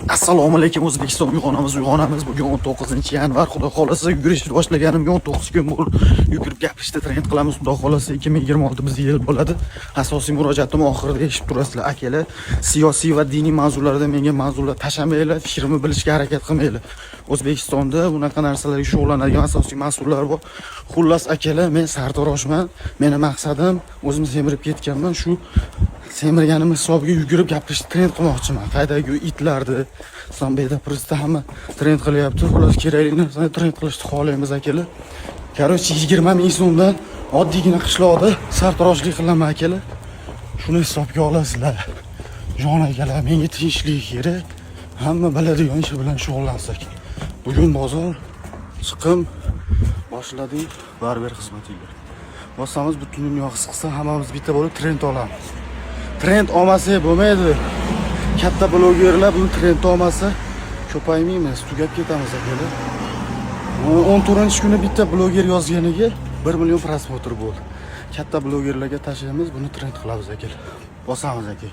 Assalomu alaykum O'zbekiston, uyg'onamiz. Bugun 19-yanvar. Xudo xolasa yugurishni boshlaganimga 19 kun bo'ldi. Yugurib gapirishda trend qilamiz. Xudo xolasa 2026 bizning yil bo'ladi. Asosiy murojaatim oxirida eshitib turasizlar akalar. Siyosiy va diniy mavzularda menga mavzular tashamanglar, fikrimni bilishga harakat qilmanglar. O'zbekistonda bunaqa narsalarga shug'ullanadigan asosiy mas'ullar bor. Xullas akalar, men sartaroshman. Meni maqsadim o'zim semirib ketganman. Shu semirganim hisobiga yugurib gapirishni trend qilmoqchiman. Qaydagi itlarni, Sambeda Prista hamma trend qilyapti. Xullas kerakli narsani trend qilishni xohlaymiz akalar. Короче, 20 ming so'mdan oddiygina qishloqda sartaroshlik qilaman akalar. Shuni hisobga olasizlar. Jon akalar, menga tinchlik kerak. Hamma biladigan ish bilan shug'ullansak. Bugun bozor, chiqim boshladik, barber xizmatiga. Bossamiz butun dunyo his qilsa, hammamiz bitta bo'lib trend olamiz. Trend olmasa bo'lmaydi. Katta blogerlar bu trend olmasa ko'paymaymiz, tugab ketamiz akalar. 14-kuni bitta bloger yozganiga 1 million prosmotr bo'ldi. Katta blogerlarga tashlaymiz, buni trend qilamiz akalar. Bosamiz aka.